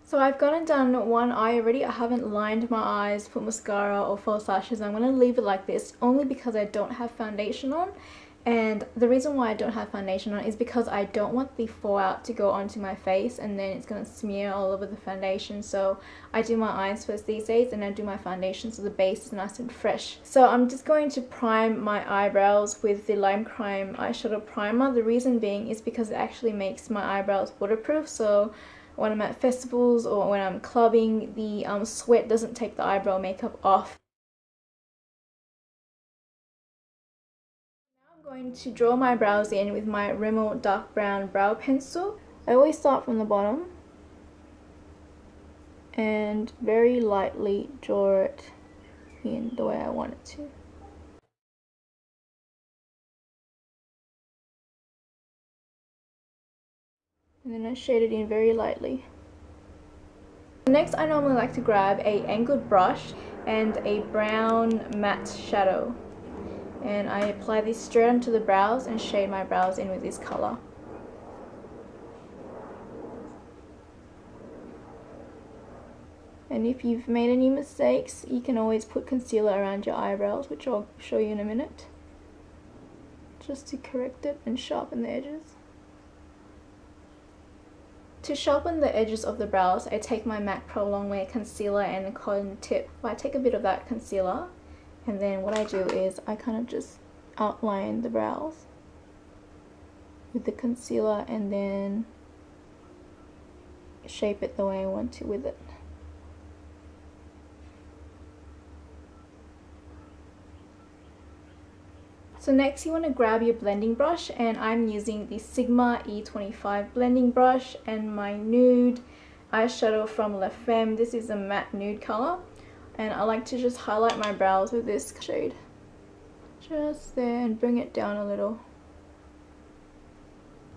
So I've gone and done one eye already. I haven't lined my eyes, put mascara or false lashes. I'm going to leave it like this only because I don't have foundation on. And the reason why I don't have foundation on is because I don't want the fallout to go onto my face and then it's going to smear all over the foundation. So I do my eyes first these days and I do my foundation so the base is nice and fresh. So I'm just going to prime my eyebrows with the Lancome eyeshadow primer. The reason being is because it actually makes my eyebrows waterproof. So when I'm at festivals or when I'm clubbing, the sweat doesn't take the eyebrow makeup off. Now I'm going to draw my brows in with my Rimmel dark brown brow pencil. I always start from the bottom and very lightly draw it in the way I want it to. And then I shade it in very lightly. Next, I normally like to grab a angled brush and a brown matte shadow. And I apply this straight onto the brows and shade my brows in with this color. And if you've made any mistakes, you can always put concealer around your eyebrows, which I'll show you in a minute, just to correct it and sharpen the edges. To sharpen the edges of the brows, I take my MAC Pro Longwear concealer and a cotton tip. I take a bit of that concealer and then what I do is I kind of just outline the brows with the concealer and then shape it the way I want to with it. So next you want to grab your blending brush, and I'm using the Sigma E25 blending brush and my nude eyeshadow from F.A.C.E. This is a matte nude color, and I like to just highlight my brows with this shade. Just there and bring it down a little.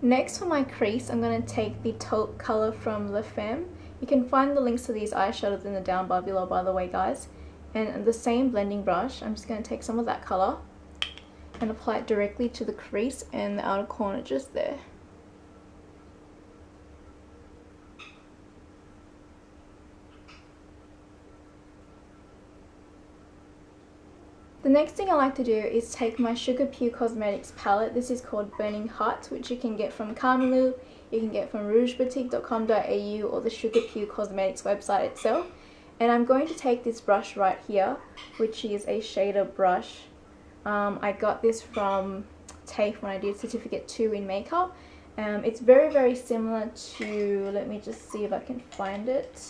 Next for my crease, I'm going to take the taupe color from F.A.C.E. You can find the links to these eyeshadows in the down bar below, by the way guys. And the same blending brush, I'm just going to take some of that color and apply it directly to the crease and the outer corner just there. The next thing I like to do is take my Sugar Pure Cosmetics palette. This is called Burning Heart, which you can get from Carmelu, you can get from rougeboutique.com.au or the Sugar Pure Cosmetics website itself. And I'm going to take this brush right here, which is a shader brush. I got this from TAFE when I did Certificate 2 in makeup. It's very similar to, let me just see if I can find it.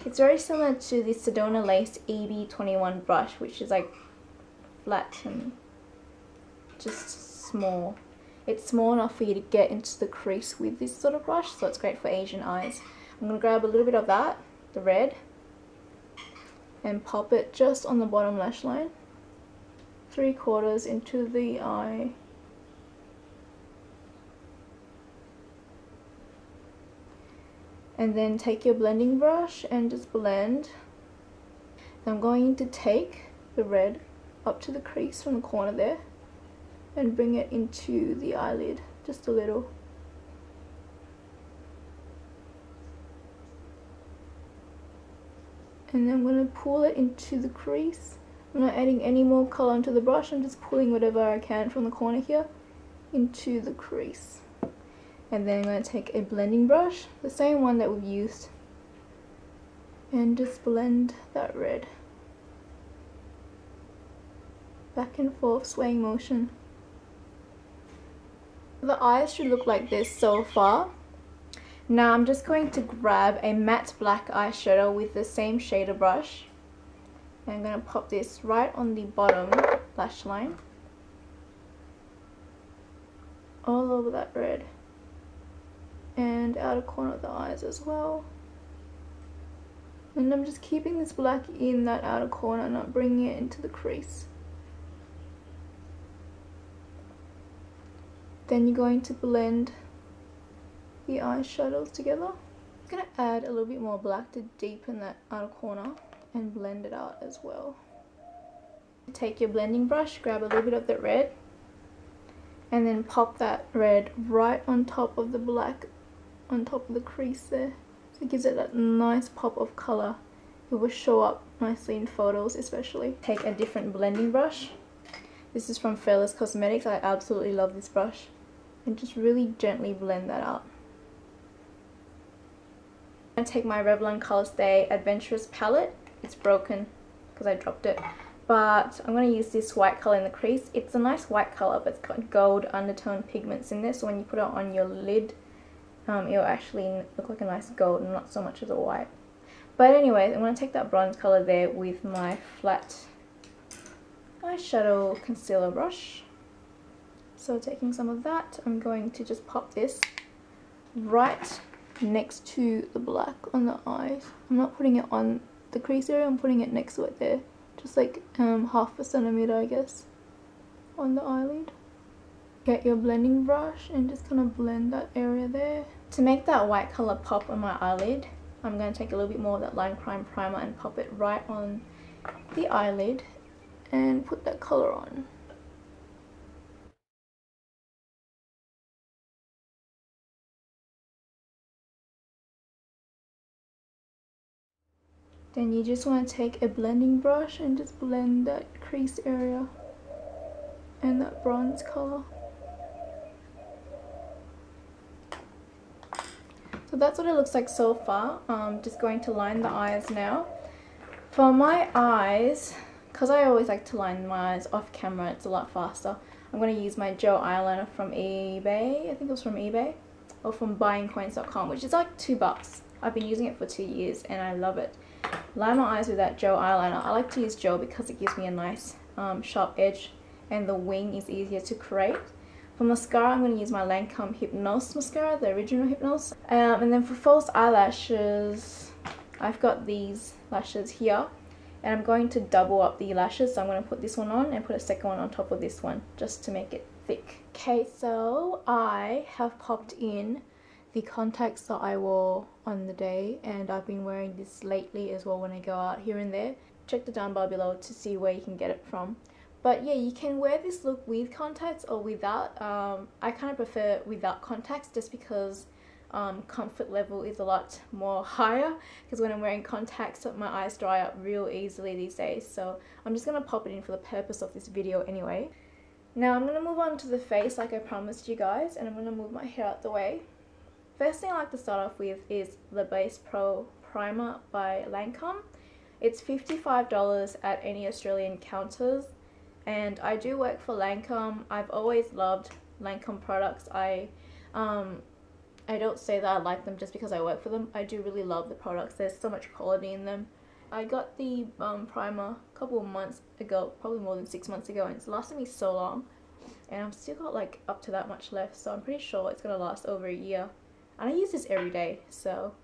It's very similar to the Sedona Lace EB21 brush, which is like flat and just small. It's small enough for you to get into the crease with this sort of brush, so it's great for Asian eyes. I'm going to grab a little bit of that, the red, and pop it just on the bottom lash line. 3/4 into the eye. And then take your blending brush and just blend. I'm going to take the red up to the crease from the corner there and bring it into the eyelid just a little. And then I'm going to pull it into the crease. I'm not adding any more color onto the brush, I'm just pulling whatever I can from the corner here into the crease. And then I'm going to take a blending brush, the same one that we've used, and just blend that red. Back and forth, swaying motion. The eyes should look like this so far. Now I'm just going to grab a matte black eyeshadow with the same shader brush. And I'm going to pop this right on the bottom lash line, all over that red, and outer corner of the eyes as well. And I'm just keeping this black in that outer corner, not bringing it into the crease. Then you're going to blend the eyeshadows together. I'm going to add a little bit more black to deepen that outer corner and blend it out as well. Take your blending brush, grab a little bit of the red, and then pop that red right on top of the black, on top of the crease there. So it gives it that nice pop of colour. It will show up nicely in photos especially. Take a different blending brush. This is from F.A.C.E Cosmetics. I absolutely love this brush. And just really gently blend that out. I'm going to take my Revlon Colorstay Adventurous palette. It's broken because I dropped it. But I'm going to use this white colour in the crease. It's a nice white colour, but it's got gold undertone pigments in there. So when you put it on your lid, it'll actually look like a nice gold and not so much as a white. But anyway, I'm going to take that bronze colour there with my flat eyeshadow concealer brush. So taking some of that, I'm going to just pop this right next to the black on the eyes. I'm not putting it on the crease area, I'm putting it next to it there. Just like half a centimeter, I guess, on the eyelid. Get your blending brush and just kind of blend that area there. To make that white colour pop on my eyelid, I'm going to take a little bit more of that Lancome primer and pop it right on the eyelid and put that colour on. Then you just want to take a blending brush and just blend that crease area and that bronze colour. So that's what it looks like so far. Just going to line the eyes now. For my eyes, because I always like to line my eyes off camera, it's a lot faster. I'm going to use my gel eyeliner from eBay. I think it was from eBay or from buyingcoins.com, which is like $2. I've been using it for 2 years and I love it. Line my eyes with that gel eyeliner. I like to use gel because it gives me a nice sharp edge and the wing is easier to create. For mascara, I'm going to use my Lancome Hypnose mascara, the original Hypnose. And then for false eyelashes, I've got these lashes here. And I'm going to double up the lashes. So I'm going to put this one on and put a second one on top of this one, just to make it thick. Okay, so I have popped in the contacts that I wore on the day, and I've been wearing this lately as well when I go out here and there. Check the down bar below to see where you can get it from. But yeah, you can wear this look with contacts or without. I kind of prefer without contacts just because comfort level is a lot more higher, because when I'm wearing contacts my eyes dry up real easily these days. So I'm just going to pop it in for the purpose of this video anyway. Now I'm going to move on to the face like I promised you guys, and I'm going to move my hair out the way. First thing I like to start off with is the Base Pro Primer by Lancome. It's $55 at any Australian counters, and I do work for Lancome. I've always loved Lancome products. I don't say that I like them just because I work for them. I do really love the products. There's so much quality in them. I got the primer a couple of months ago, probably more than 6 months ago, and it's lasted me so long. And I've still got like up to that much left, so I'm pretty sure it's going to last over a year. And I use this every day, so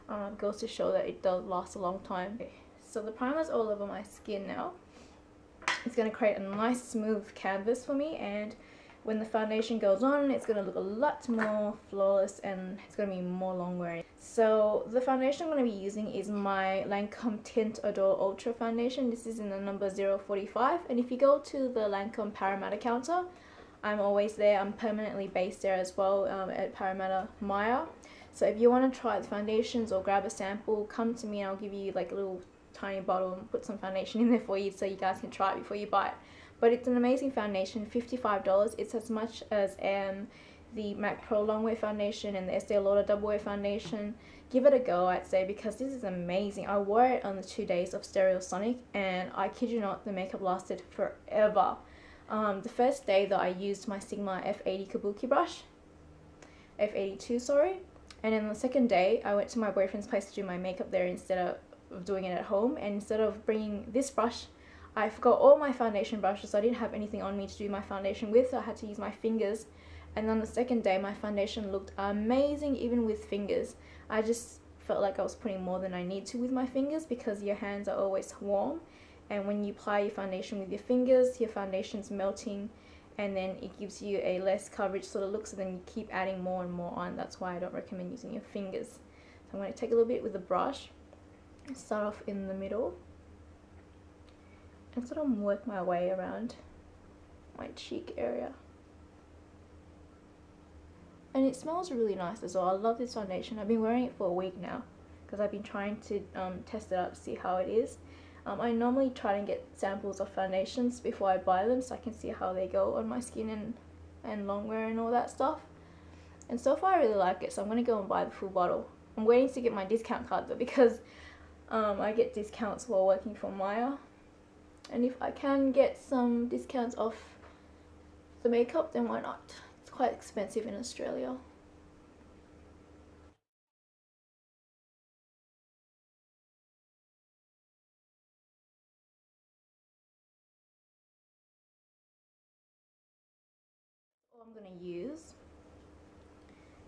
it goes to show that it does last a long time. So the primer's all over my skin now. It's going to create a nice smooth canvas for me, and when the foundation goes on, it's going to look a lot more flawless and it's going to be more long wearing. So the foundation I'm going to be using is my Lancome Tint Adore Ultra Foundation. This is in the number 045, and if you go to the Lancome Parramatta counter, I'm always there. I'm permanently based there as well, at Parramatta Maya. So if you want to try the foundations or grab a sample, come to me and I'll give you like a little tiny bottle and put some foundation in there for you so you guys can try it before you buy it. But it's an amazing foundation, $55. It's as much as the MAC Pro Longwear foundation and the Estee Lauder Double Wear foundation. Give it a go, I'd say, because this is amazing. I wore it on the 2 days of Stereosonic, and I kid you not, the makeup lasted forever. The first day that I used my Sigma F.A.C.E Kabuki brush, F82 sorry, and then the second day I went to my boyfriend's place to do my makeup there instead of doing it at home, and instead of bringing this brush, I forgot all my foundation brushes, so I didn't have anything on me to do my foundation with, so I had to use my fingers. And on the second day my foundation looked amazing even with fingers. I just felt like I was putting more than I need to with my fingers, because your hands are always warm, and when you apply your foundation with your fingers, your foundation's melting, and then it gives you a less coverage sort of look, so then you keep adding more and more on. That's why I don't recommend using your fingers. So I'm going to take a little bit with the brush, start off in the middle, and sort of work my way around my cheek area. And it smells really nice as well. I love this foundation. I've been wearing it for a week now because I've been trying to test it out to see how it is. I normally try and get samples of foundations before I buy them, so I can see how they go on my skin and long wear and all that stuff. And so far I really like it, so I'm going to go and buy the full bottle. I'm waiting to get my discount card though, because I get discounts while working for Maya. And if I can get some discounts off the makeup, then why not? It's quite expensive in Australia. All I'm going to use.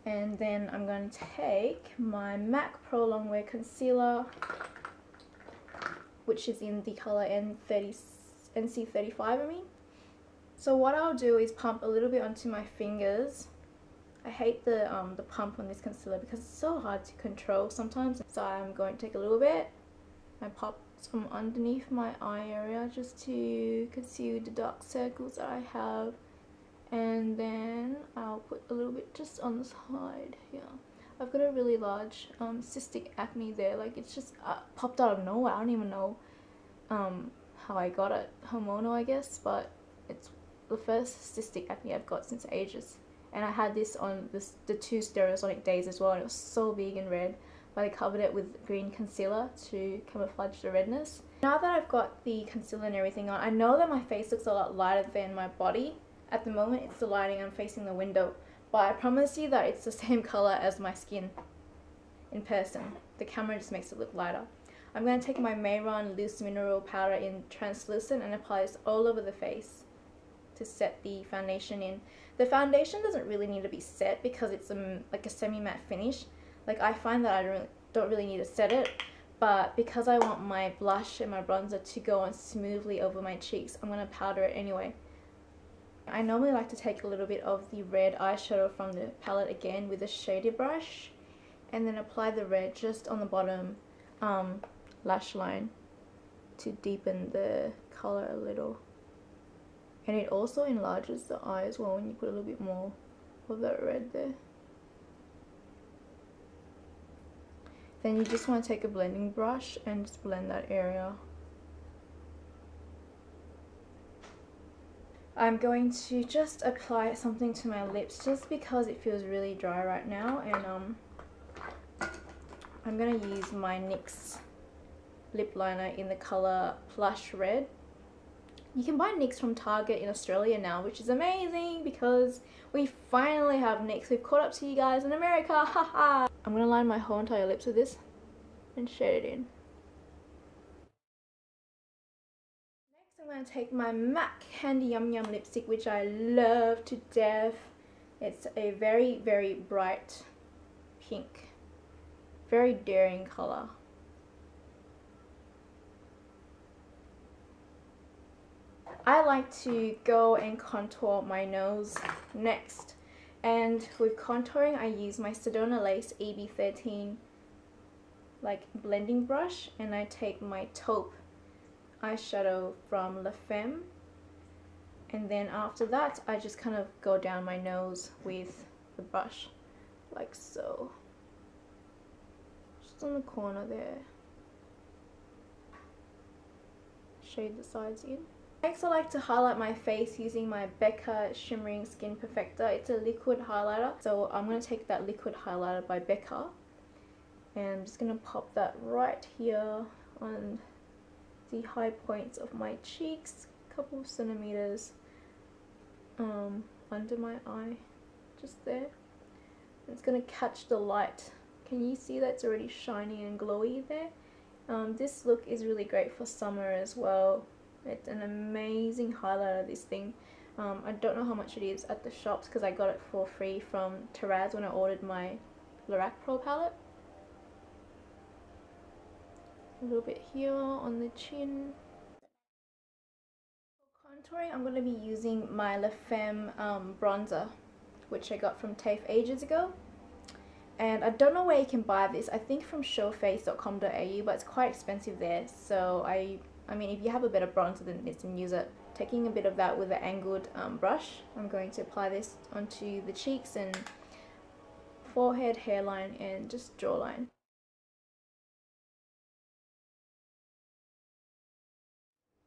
And then I'm going to take my MAC Pro Longwear Concealer, which is in the colour NC35, I mean. So what I'll do is pump a little bit onto my fingers. I hate the pump on this concealer because it's so hard to control sometimes. So I'm going to take a little bit and pop some underneath my eye area just to conceal the dark circles that I have. And then I'll put a little bit just on the side here. I've got a really large cystic acne there, like it's just popped out of nowhere. I don't even know how I got it, hormonal I guess, but it's the first cystic acne I've got since ages. And I had this on the 2 Stereosonic days as well, and it was so big and red, but I covered it with green concealer to camouflage the redness. Now that I've got the concealer and everything on, I know that my face looks a lot lighter than my body. At the moment it's the lighting, I'm facing the window, but I promise you that it's the same color as my skin in person. The camera just makes it look lighter. I'm going to take my Mayron Loose Mineral Powder in translucent and apply this all over the face to set the foundation in. The foundation doesn't really need to be set because it's like a semi-matte finish. Like I find that I don't really need to set it, but because I want my blush and my bronzer to go on smoothly over my cheeks, I'm going to powder it anyway. I normally like to take a little bit of the red eyeshadow from the palette again with a shader brush, and then apply the red just on the bottom lash line to deepen the color a little. And it also enlarges the eye as well when you put a little bit more of that red there. Then you just want to take a blending brush and just blend that area. I'm going to just apply something to my lips just because it feels really dry right now, and I'm going to use my NYX lip liner in the colour Plush Red. You can buy NYX from Target in Australia now, which is amazing because we finally have NYX. We've caught up to you guys in America, haha! I'm going to line my whole entire lips with this and shade it in. I'm going to take my MAC Candy Yum Yum lipstick, which I love to death. It's a very, very bright pink, very daring colour. I like to go and contour my nose next, and with contouring I use my Sedona Lace EB13 like blending brush, and I take my taupe eyeshadow from Lancome, and then after that I just kind of go down my nose with the brush like so, just on the corner there, shade the sides in. Next I like to highlight my face using my Becca Shimmering Skin Perfector. It's a liquid highlighter, so I'm going to take that liquid highlighter by Becca and I'm just going to pop that right here on the high points of my cheeks, a couple of centimeters under my eye, just there. It's going to catch the light. Can you see that's already shiny and glowy there? This look is really great for summer as well. It's an amazing highlighter, this thing. I don't know how much it is at the shops because I got it for free from Taraz when I ordered my Lorac Pro palette. a little bit here on the chin. For contouring, I'm going to be using my Lancome bronzer, which I got from TAFE ages ago. And I don't know where you can buy this. I think from showface.com.au, but it's quite expensive there. So I mean, if you have a better bronzer than this, then use it. Taking a bit of that with an angled brush, I'm going to apply this onto the cheeks and forehead, hairline, and just jawline.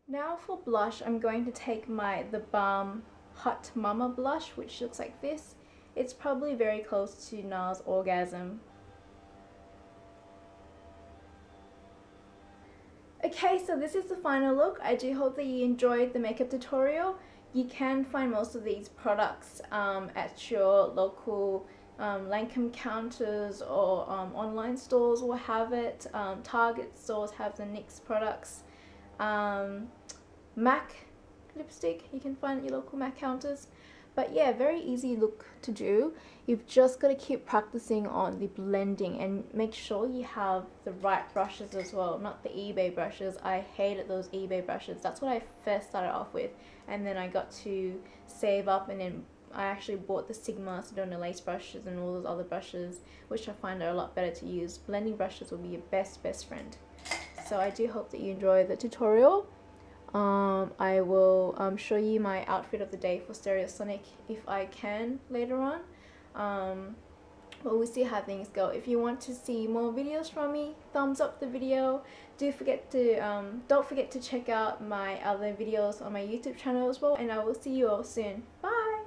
Now for blush, I'm going to take the Balm Hot Mama blush, which looks like this. It's probably very close to NARS Orgasm. Okay, so this is the final look. I do hope that you enjoyed the makeup tutorial. You can find most of these products at your local Lancome counters or online stores will have it. Target stores have the NYX products. MAC lipstick you can find at your local MAC counters. But yeah, very easy look to do. You've just got to keep practicing on the blending and make sure you have the right brushes as well, not the eBay brushes. I hated those eBay brushes. That's what I first started off with, and then I got to save up, and then I actually bought the Sigma Sedona lace brushes and all those other brushes, which I find are a lot better to use. Blending brushes will be your best friend. So I do hope that you enjoy the tutorial. I will show you my outfit of the day for Stereosonic if I can later on. But we'll see how things go. If you want to see more videos from me, thumbs up the video. Don't forget to check out my other videos on my YouTube channel as well. And I will see you all soon. Bye!